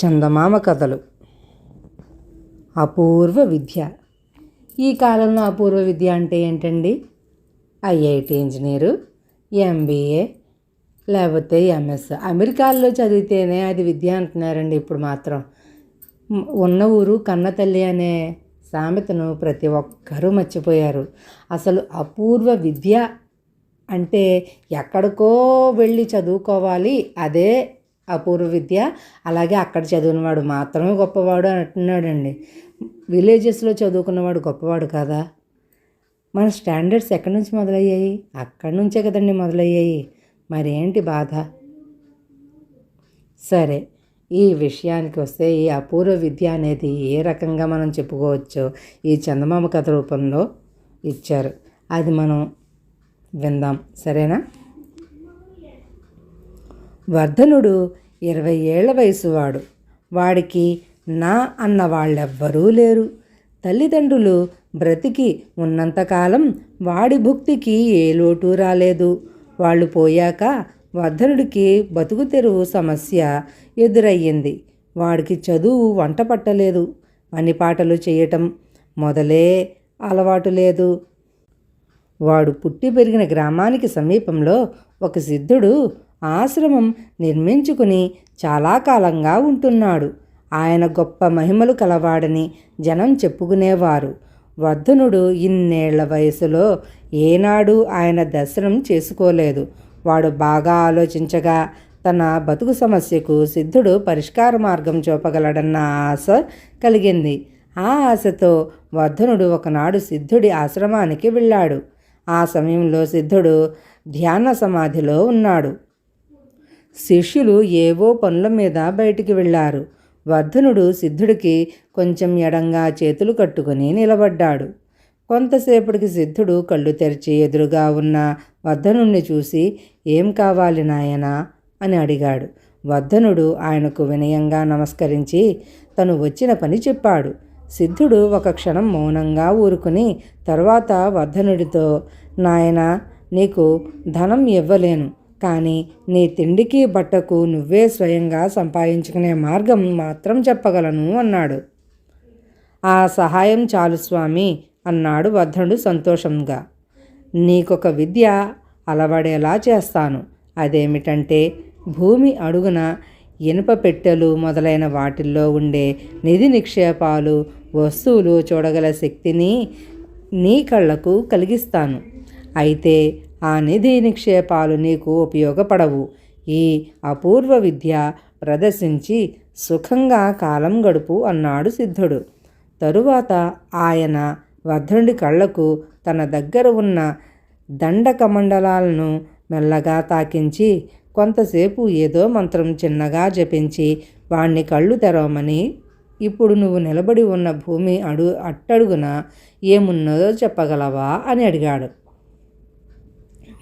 చందమామ కథలు. అపూర్వ విద్య. ఈ కాలంలో అపూర్వ విద్య అంటే ఏంటండి? ఐఐటి ఇంజనీరు, ఎంబీఏ, లేకపోతే ఎంఎస్. అమెరికాల్లో చదివితేనే అది విద్య అంటున్నారండి ఇప్పుడు మాత్రం. ఉన్న ఊరు కన్న తల్లి అనే సామెతను ప్రతి ఒక్కరూ మర్చిపోయారు. అసలు అపూర్వ విద్య అంటే ఎక్కడికో వెళ్ళి చదువుకోవాలి, అదే అపూర్వ విద్య. అలాగే అక్కడ చదివినవాడు మాత్రమే గొప్పవాడు అని అంటున్నాడండి. విలేజెస్లో చదువుకున్నవాడు గొప్పవాడు కాదా? మన స్టాండర్డ్స్ ఎక్కడి నుంచి మొదలయ్యాయి? అక్కడి నుంచే కదండి మొదలయ్యాయి. మరేంటి బాధ? సరే, ఈ విషయానికి వస్తే ఈ అపూర్వ విద్య అనేది ఏ రకంగా మనం చెప్పుకోవచ్చో ఈ చందమామ కథ రూపంలో ఇచ్చారు. అది మనం విందాం, సరేనా? వర్ధనుడు 20 ఏళ్ల వయసువాడు. వాడికి నా అన్న వాళ్ళెవ్వరూ లేరు. తల్లిదండ్రులు బ్రతికి ఉన్నంతకాలం వాడి భుక్తికి ఏ లోటు రాలేదు. వాళ్ళు పోయాక వర్ధనుడికి బతుకు తెరువు సమస్య ఎదురయ్యింది. వాడికి చదువు వంట పట్టలేదు. పనిపాటలు చేయటం మొదలే అలవాటు లేదు. వాడు పుట్టి పెరిగిన గ్రామానికి సమీపంలో ఒక సిద్ధుడు ఆశ్రమం నిర్మించుకుని చాలా కాలంగా ఉంటున్నాడు. ఆయన గొప్ప మహిమలు కలవాడని జనం చెప్పుకునేవారు. వర్ధనుడు ఇన్నేళ్ల వయసులో ఏనాడు ఆయన దర్శనం చేసుకోలేదు. వాడు బాగా ఆలోచించగా తన బతుకు సమస్యకు సిద్ధుడు పరిష్కార మార్గం చూపగలడన్న ఆశ కలిగింది. ఆ ఆశతో వర్ధనుడు ఒకనాడు సిద్ధుడి ఆశ్రమానికి వెళ్ళాడు. ఆ సమయంలో సిద్ధుడు ధ్యాన సమాధిలో ఉన్నాడు. శిష్యులు ఏవో పనుల మీద బయటికి వెళ్ళారు. వర్ధనుడు సిద్ధుడికి కొంచెం ఎడంగా చేతులు కట్టుకుని నిలబడ్డాడు. కొంతసేపటికి సిద్ధుడు కళ్ళు తెరిచి ఎదురుగా ఉన్న వర్ధనుణ్ణి చూసి, "ఏం కావాలి నాయనా?" అని అడిగాడు. వర్ధనుడు ఆయనకు వినయంగా నమస్కరించి తను వచ్చిన పని చెప్పాడు. సిద్ధుడు ఒక క్షణం మౌనంగా ఊరుకుని తరువాత వర్ధనుడితో, "నాయనా, నీకు ధనం ఇవ్వలేను, కానీ నీ తిండికి బట్టకు నువ్వే స్వయంగా సంపాదించుకునే మార్గం మాత్రం చెప్పగలను" అన్నాడు. "ఆ సహాయం చాలు స్వామి" అన్నాడు వర్ధనుడు సంతోషంగా. "నీకొక విద్య అలవడేలా చేస్తాను. అదేమిటంటే, భూమి అడుగున ఇనుప పెట్టెలు మొదలైన వాటిల్లో ఉండే నిధి నిక్షేపాలు, వస్తువులు చూడగల శక్తిని నీ కళ్ళకు కలిగిస్తాను. అయితే ఆ నిధి నిక్షేపాలు నీకు ఉపయోగపడవు. ఈ అపూర్వ విద్య ప్రదర్శించి సుఖంగా కాలం గడుపు" అన్నాడు సిద్ధుడు. తరువాత ఆయన వర్ధనుడి కళ్ళకు తన దగ్గర ఉన్న దండకమండలాలను మెల్లగా తాకించి కొంతసేపు ఏదో మంత్రం చిన్నగా జపించి వాణ్ణి కళ్ళు తెరవమని, "ఇప్పుడు నువ్వు నిలబడి ఉన్న భూమి అట్టడుగున ఏమున్నదో చెప్పగలవా?" అని అడిగాడు.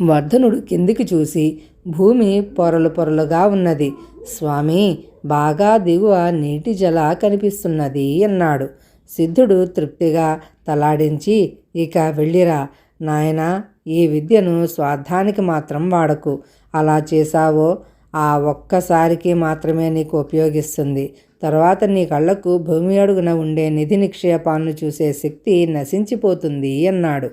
వర్ధనుడు కిందికి చూసి, భూమి పొరలు పొరలుగా ఉన్నది స్వామి, బాగా దిగువ నీటి జల కనిపిస్తున్నది అన్నాడు. సిద్ధుడు తృప్తిగా తలాడించి, "ఇక వెళ్ళిరా నాయనా, ఈ విద్యను స్వార్థానికి మాత్రం వాడకు. అలా చేశావో ఆ ఒక్కసారికి మాత్రమే నీకు ఉపయోగిస్తుంది. తర్వాత నీ కళ్ళకు భూమి అడుగున ఉండే నిధి నిక్షేపాలను చూసే శక్తి నశించిపోతుంది" అన్నాడు.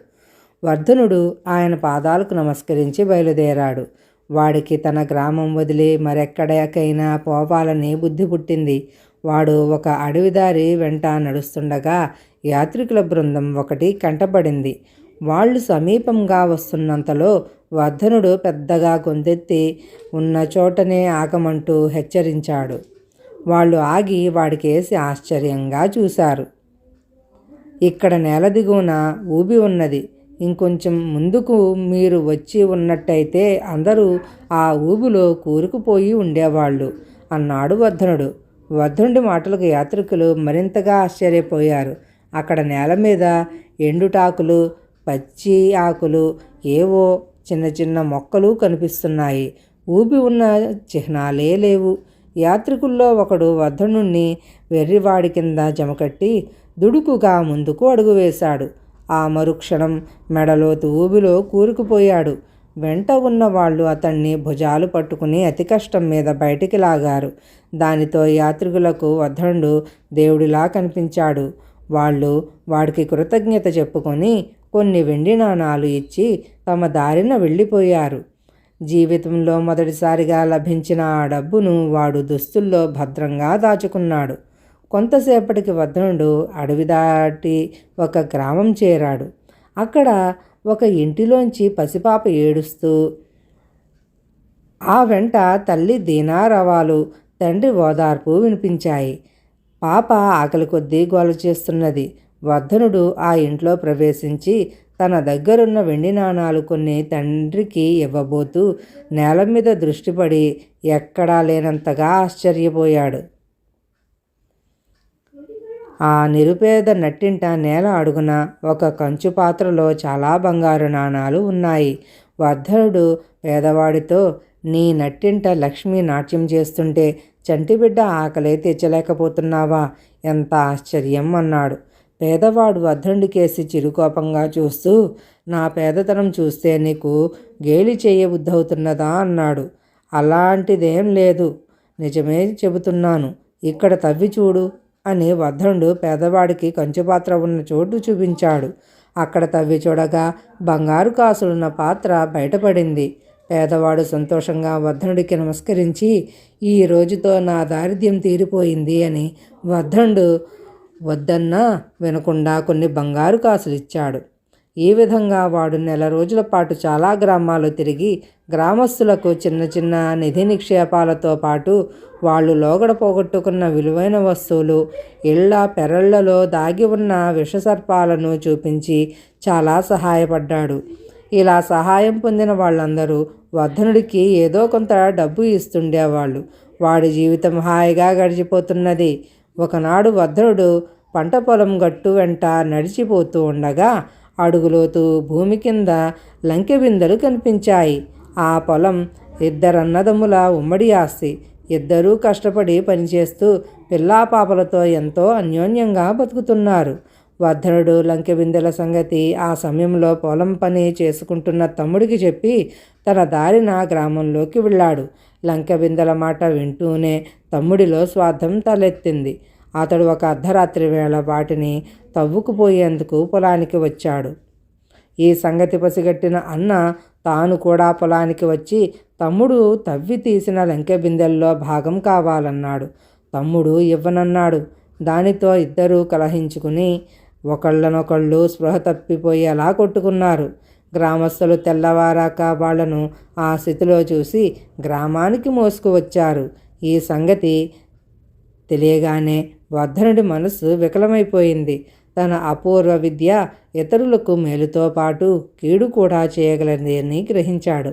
వర్ధనుడు ఆయన పాదాలకు నమస్కరించి బయలుదేరాడు. వాడికి తన గ్రామం వదిలి మరెక్కడికైనా పోవాలని బుద్ధి పుట్టింది. వాడు ఒక అడవిదారి వెంట నడుస్తుండగా యాత్రికుల బృందం ఒకటి కంటపడింది. వాళ్ళు సమీపంగా వస్తున్నంతలో వర్ధనుడు పెద్దగా గొంతెత్తి ఉన్న చోటనే ఆగమంటూ హెచ్చరించాడు. వాళ్ళు ఆగి వాడికేసి ఆశ్చర్యంగా చూశారు. "ఇక్కడ నేల దిగువన ఊబి ఉన్నది. ఇంకొంచెం ముందుకు మీరు వచ్చి ఉన్నట్టయితే అందరూ ఆ ఊబిలో కూరుకుపోయి ఉండేవాళ్ళు" అన్నాడు వర్ధనుడు. వర్ధనుడి మాటలకు యాత్రికులు మరింతగా ఆశ్చర్యపోయారు. అక్కడ నేల మీద ఎండుటాకులు, పచ్చి ఆకులు, ఏవో చిన్న చిన్న మొక్కలు కనిపిస్తున్నాయి. ఊబి ఉన్న చిహ్నాలే లేవు. యాత్రికుల్లో ఒకడు వర్ధనుణ్ణి వెర్రివాడి కింద జమకట్టి దుడుకుగా ముందుకు అడుగు వేశాడు. ఆ మరుక్షణం మెడలోతు ఊబిలో కూరుకుపోయాడు. వెంట ఉన్న వాళ్ళు అతన్ని భుజాలు పట్టుకుని అతి కష్టం మీద బయటికి లాగారు. దానితో యాత్రికులకు వర్ధనుడు దేవుడిలా కనిపించాడు. వాళ్ళు వాడికి కృతజ్ఞత చెప్పుకొని కొన్ని వెండి నాణాలు ఇచ్చి తమ దారిన వెళ్ళిపోయారు. జీవితంలో మొదటిసారిగా లభించిన ఆ డబ్బును వాడు దుస్తుల్లో భద్రంగా దాచుకున్నాడు. కొంతసేపటికి వర్ధనుడు అడవి దాటి ఒక గ్రామం చేరాడు. అక్కడ ఒక ఇంటిలోంచి పసిపాప ఏడుస్తూ, ఆ వెంట తల్లి దీనారవాలు, తండ్రి ఓదార్పు వినిపించాయి. పాప ఆకలి కొద్దీ గోల చేస్తున్నది. వర్ధనుడు ఆ ఇంట్లో ప్రవేశించి తన దగ్గరున్న వెండి నాణాలు కొన్ని తండ్రికి ఇవ్వబోతూ నేల మీద దృష్టిపడి ఎక్కడా లేనంతగా ఆశ్చర్యపోయాడు. ఆ నిరుపేద నట్టింట నేల అడుగున ఒక కంచు పాత్రలో చాలా బంగారు నాణాలు ఉన్నాయి. వర్ధనుడు పేదవాడితో, నీ నట్టింట లక్ష్మి నాట్యం చేస్తుంటే చంటిబిడ్డ ఆకలే తెచ్చలేకపోతున్నావా? ఎంత ఆశ్చర్యం అన్నాడు. పేదవాడు వర్ధనుడికేసి చిరుకోపంగా చూస్తూ, నా పేదతనం చూస్తే నీకు గేలి చేయబుద్ధవుతున్నదా అన్నాడు. అలాంటిదేం లేదు, నిజమే చెబుతున్నాను, ఇక్కడ తవ్వి చూడు అని వర్ధనుడు పేదవాడికి కంచుపాత్ర ఉన్న చోటు చూపించాడు. అక్కడ తవ్వి చూడగా బంగారు కాసులున్న పాత్ర బయటపడింది. పేదవాడు సంతోషంగా వర్ధనుడికి నమస్కరించి, ఈ రోజుతో నా దారిద్ర్యం తీరిపోయింది అని వర్ధనుడు వద్దన్నా వినకుండా కొన్ని బంగారు కాసులు ఇచ్చాడు. ఈ విధంగా వాడు నెల రోజుల పాటు చాలా గ్రామాలు తిరిగి గ్రామస్తులకు చిన్న చిన్న నిధి నిక్షేపాలతో పాటు వాళ్ళు లోగడ పోగొట్టుకున్న విలువైన వస్తువులు, ఇళ్ల పెరళ్లలో దాగి ఉన్న విషసర్పాలను చూపించి చాలా సహాయపడ్డాడు. ఇలా సహాయం పొందిన వాళ్ళందరూ వర్ధనుడికి ఏదో కొంత డబ్బు ఇస్తుండేవాళ్ళు. వాడి జీవితం హాయిగా గడిచిపోతున్నది. ఒకనాడు వర్ధనుడు పంట పొలం గట్టు వెంట నడిచిపోతూ ఉండగా అడుగులోతు భూమి కింద లంకె బిందెలు కనిపించాయి. ఆ పొలం ఇద్దరన్నదమ్ముల ఉమ్మడి ఆస్తి. ఇద్దరూ కష్టపడి పనిచేస్తూ పిల్లాపాపలతో ఎంతో అన్యోన్యంగా బతుకుతున్నారు. వర్ధనుడు లంకె బిందెల సంగతి ఆ సమయంలో పొలం పని చేసుకుంటున్న తమ్ముడికి చెప్పి తన దారిన గ్రామంలోకి వెళ్ళాడు. లంకె బిందెల మాట వింటూనే తమ్ముడిలో స్వార్థం తలెత్తింది. అతడు ఒక అర్ధరాత్రి వేళ వాటిని తవ్వుకుపోయేందుకు పొలానికి వచ్చాడు. ఈ సంగతి పసిగట్టిన అన్న తాను కూడా పొలానికి వచ్చి తమ్ముడు తవ్వి తీసిన లంకె బిందెల్లో భాగం కావాలన్నాడు. తమ్ముడు ఇవ్వనన్నాడు. దానితో ఇద్దరూ కలహించుకుని ఒకళ్ళనొకళ్ళు స్పృహ తప్పిపోయేలా కొట్టుకున్నారు. గ్రామస్తులు తెల్లవారాక వాళ్లను ఆ స్థితిలో చూసి గ్రామానికి మోసుకువచ్చారు. ఈ సంగతి తెలియగానే వర్ధనుడి మనసు వికలమైపోయింది. తన అపూర్వ విద్య ఇతరులకు మేలుతో పాటు కీడు కూడా చేయగలదని గ్రహించాడు.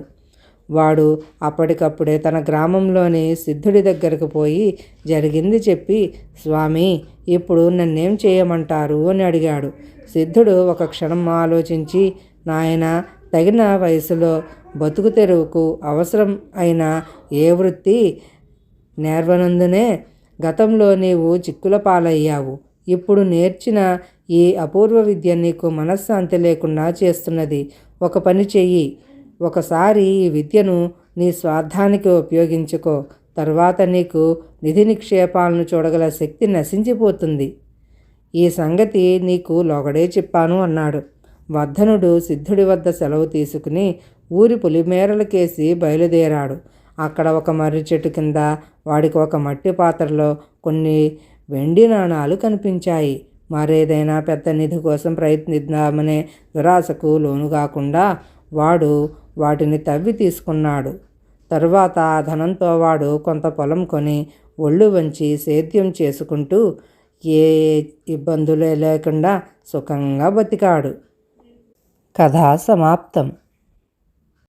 వాడు అప్పటికప్పుడే తన గ్రామంలోని సిద్ధుడి దగ్గరకు పోయి జరిగింది చెప్పి, స్వామి, ఇప్పుడు నన్నేం చేయమంటారు అని అడిగాడు. సిద్ధుడు ఒక క్షణం ఆలోచించి, నాయన, తగిన వయసులో బతుకు తెరువుకు అవసరం అయిన ఏ వృత్తి నేర్వనందునే గతంలో నీవు చిక్కుల పాలయ్యావు. ఇప్పుడు నేర్చిన ఈ అపూర్వ విద్య నీకు మనశ్శాంతి లేకుండా చేస్తున్నది. ఒక పని చెయ్యి. ఒకసారి ఈ విద్యను నీ స్వార్థానికి ఉపయోగించుకో. తర్వాత నీకు నిధి నిక్షేపాలను చూడగల శక్తి నశించిపోతుంది. ఈ సంగతి నీకు లోగడే చెప్పాను అన్నాడు. వర్ధనుడు సిద్ధుడి వద్ద సెలవు తీసుకుని ఊరి పొలిమేరలకేసి బయలుదేరాడు. అక్కడ ఒక మర్రి చెట్టు కింద వాడికి ఒక మట్టి పాత్రలో కొన్ని వెండి నాణాలు కనిపించాయి. మరేదైనా పెద్ద నిధి కోసం ప్రయత్నిద్దామనే దురాశకు లోను కాకుండా వాడు వాటిని తవ్వి తీసుకున్నాడు. తరువాత ఆ ధనంతో వాడు కొంత పొలం కొని ఒళ్ళు వంచి సేద్యం చేసుకుంటూ ఏ ఇబ్బందులే లేకుండా సుఖంగా బతికాడు. కథ సమాప్తం.